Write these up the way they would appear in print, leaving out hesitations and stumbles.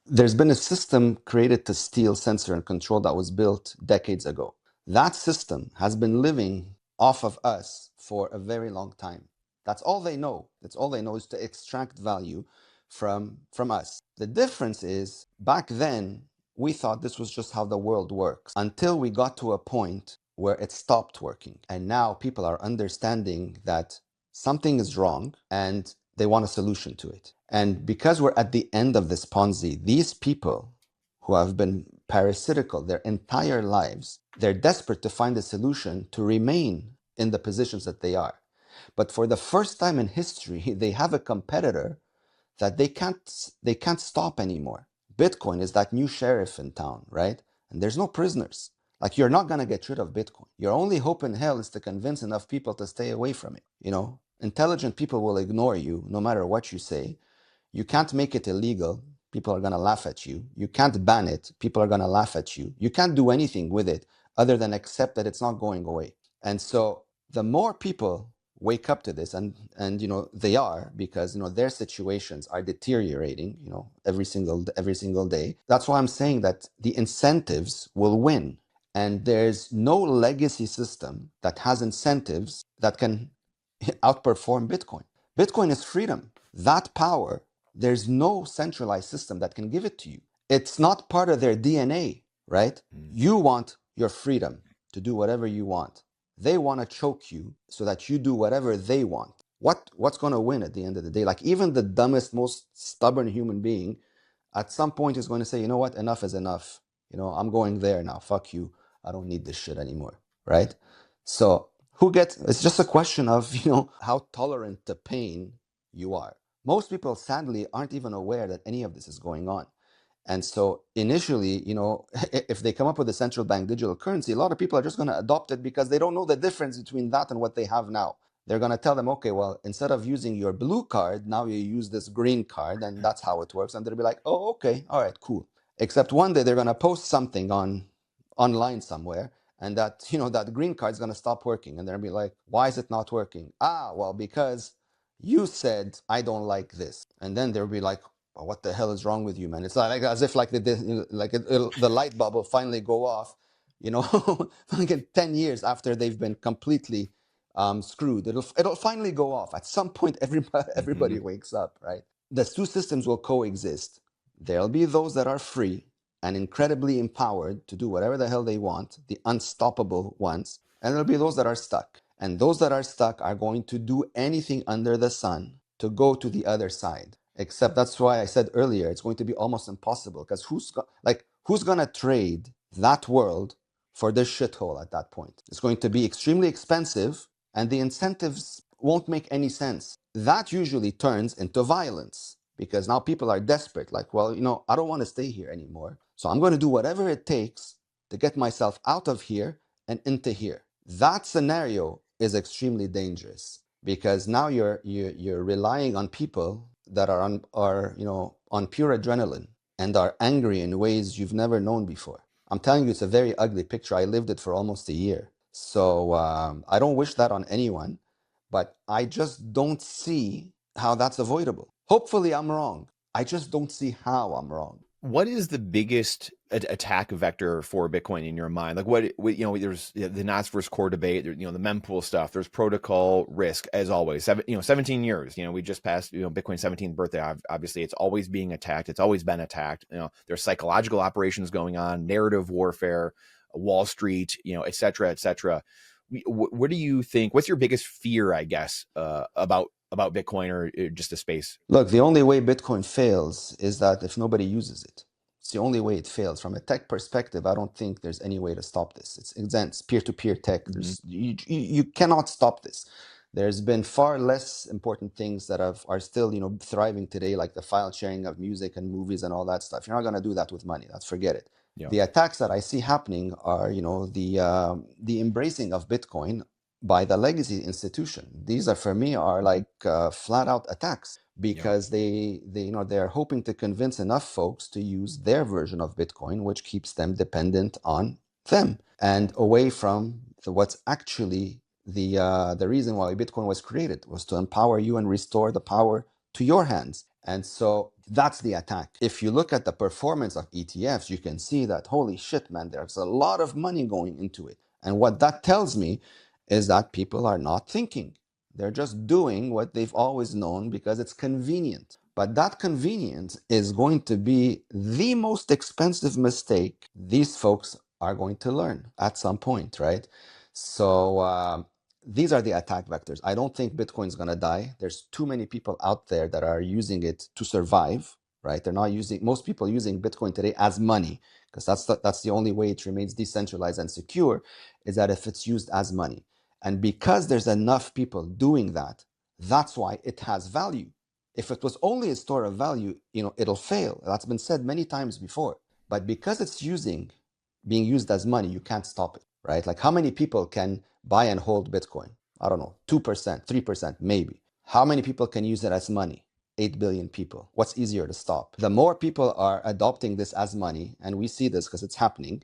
there's been a system created to steal, censor, and control that was built decades ago. That system has been living off of us for a very long time. That's all they know. That's all they know is to extract value from us. The difference is back then we thought this was just how the world works until we got to a point where it stopped working. And now people are understanding that something is wrong and they want a solution to it. And because we're at the end of this Ponzi, these people who have been parasitical their entire lives, they're desperate to find a solution to remain in the positions that they are. But for the first time in history, they have a competitor that they can't stop anymore. Bitcoin is that new sheriff in town, right? And there's no prisoners. Like you're not gonna get rid of Bitcoin. Your only hope in hell is to convince enough people to stay away from it. Intelligent people will ignore you no matter what you say. You can't make it illegal. People are gonna laugh at you. You can't ban it. People are gonna laugh at you. You can't do anything with it other than accept that it's not going away. And so the more people wake up to this, and they are, because their situations are deteriorating every single day. That's why I'm saying that the incentives will win, and there's no legacy system that has incentives that can outperform Bitcoin. Bitcoin is freedom. That power, there's no centralized system that can give it to you. It's not part of their DNA, right? You want your freedom to do whatever you want. They want to choke you so that you do whatever they want. What's going to win at the end of the day? Like even the dumbest, most stubborn human being at some point is going to say, you know what, enough is enough. I'm going there now. Fuck you. I don't need this shit anymore, right? So it's just a question of, how tolerant to pain you are. Most people, sadly, aren't even aware that any of this is going on. And so initially, if they come up with a central bank digital currency, a lot of people are just going to adopt it because they don't know the difference between that and what they have now. They're going to tell them, okay, well, instead of using your blue card, now you use this green card, and that's how it works. And they'll be like, oh, okay, all right, cool. Except one day they're going to post something online somewhere, and that green card is going to stop working, and they'll be like, why is it not working? Well, because you said I don't like this. And then they'll be like, well, what the hell is wrong with you, man? It's like as if like the light bulb will finally go off, like in 10 years after they've been completely screwed. It'll finally go off. At some point, everybody wakes up, right? The two systems will coexist. There'll be those that are free and incredibly empowered to do whatever the hell they want, the unstoppable ones, and there'll be those that are stuck. And those that are stuck are going to do anything under the sun to go to the other side. Except that's why I said earlier, it's going to be almost impossible, because who's gonna trade that world for this shithole at that point? It's going to be extremely expensive, and the incentives won't make any sense. That usually turns into violence because now people are desperate. Like, well, I don't want to stay here anymore. So I'm going to do whatever it takes to get myself out of here and into here. That scenario is extremely dangerous because now you're relying on people that are on pure adrenaline and are angry in ways you've never known before. I'm telling you, it's a very ugly picture. I lived it for almost a year. So I don't wish that on anyone, but I just don't see how that's avoidable. Hopefully I'm wrong. I just don't see how I'm wrong. What is the biggest attack vector for Bitcoin in your mind? Like what there's the Nats versus core debate, the mempool stuff, there's protocol risk as always. 17 years, we just passed, Bitcoin's 17th birthday. Obviously it's always being attacked. It's always been attacked. There's psychological operations going on, narrative warfare, Wall Street, et cetera, et cetera. What do you think? What's your biggest fear, I guess, about Bitcoin or just the space? Look, the only way Bitcoin fails is that if nobody uses it. It's the only way it fails. From a tech perspective, I don't think there's any way to stop this. It's peer-to-peer tech. You cannot stop this. There's been far less important things that are still thriving today, like the file sharing of music and movies and all that stuff. You're not going to do that with money. Let's forget it. Yeah. The attacks that I see happening are the embracing of Bitcoin by the legacy institution. These are, for me, are like flat out attacks because they're hoping to convince enough folks to use their version of Bitcoin, which keeps them dependent on them and away from what's actually the reason why Bitcoin was created, was to empower you and restore the power to your hands. And so that's the attack. If you look at the performance of ETFs, you can see that, holy shit, man, there's a lot of money going into it. And what that tells me is that people are not thinking. They're just doing what they've always known because it's convenient. But that convenience is going to be the most expensive mistake these folks are going to learn at some point, right? So these are the attack vectors. I don't think Bitcoin's going to die. There's too many people out there that are using it to survive, right? They're not using, most people using Bitcoin today as money, because that's the only way it remains decentralized and secure, is that if it's used as money. And because there's enough people doing that, that's why it has value. If it was only a store of value, it'll fail. That's been said many times before. But because it's being used as money, you can't stop it, right? Like how many people can buy and hold Bitcoin? I don't know, 2%, 3%, maybe. How many people can use it as money? 8 billion people. What's easier to stop? The more people are adopting this as money, and we see this because it's happening,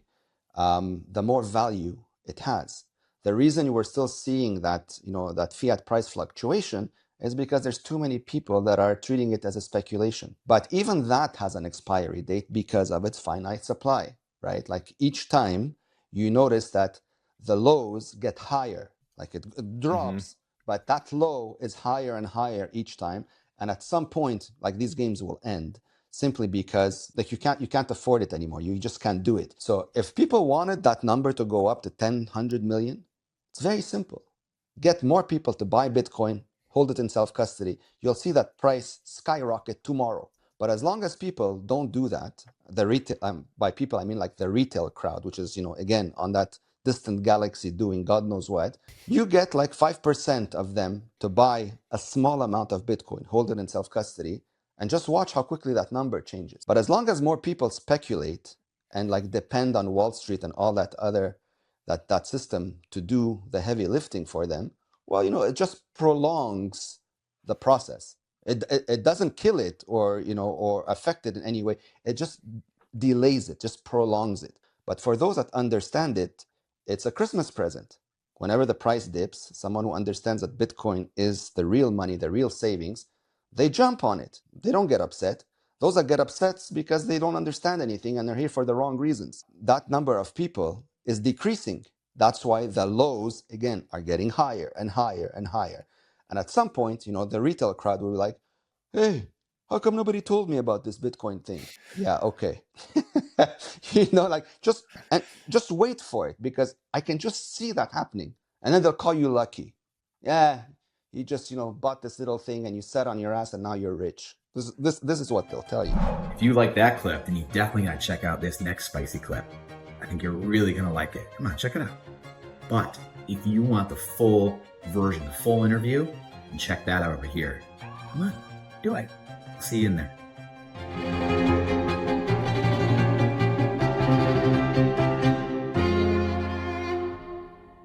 the more value it has. The reason we're still seeing that, that fiat price fluctuation is because there's too many people that are treating it as a speculation. But even that has an expiry date because of its finite supply, right? Like each time you notice that the lows get higher, like it drops, but that low is higher and higher each time. And at some point, like these games will end simply because like you can't afford it anymore. You just can't do it. So if people wanted that number to go up to 10, 100 million, it's very simple. Get more people to buy Bitcoin, hold it in self-custody. You'll see that price skyrocket tomorrow. But as long as people don't do that, the retail, by people I mean like the retail crowd, which is, again, on that distant galaxy doing God knows what, you get like 5% of them to buy a small amount of Bitcoin, hold it in self-custody, and just watch how quickly that number changes. But as long as more people speculate and like depend on Wall Street and all that other, that system to do the heavy lifting for them, well, it just prolongs the process. It doesn't kill it or affect it in any way. It just delays it, just prolongs it. But for those that understand it, it's a Christmas present. Whenever the price dips, someone who understands that Bitcoin is the real money, the real savings, they jump on it. They don't get upset. Those that get upset because they don't understand anything and they're here for the wrong reasons. That number of people is decreasing. That's why the lows, again, are getting higher and higher and higher. And at some point, the retail crowd will be like, hey, how come nobody told me about this Bitcoin thing? Yeah, okay. Just wait for it because I can just see that happening. And then they'll call you lucky. Yeah, you just, bought this little thing and you sat on your ass and now you're rich. This is what they'll tell you. If you like that clip, then you definitely got to check out this next spicy clip. I think you're really going to like it. Come on, check it out. But if you want the full version, the full interview, then check that out over here. Come on, do it. I'll see you in there.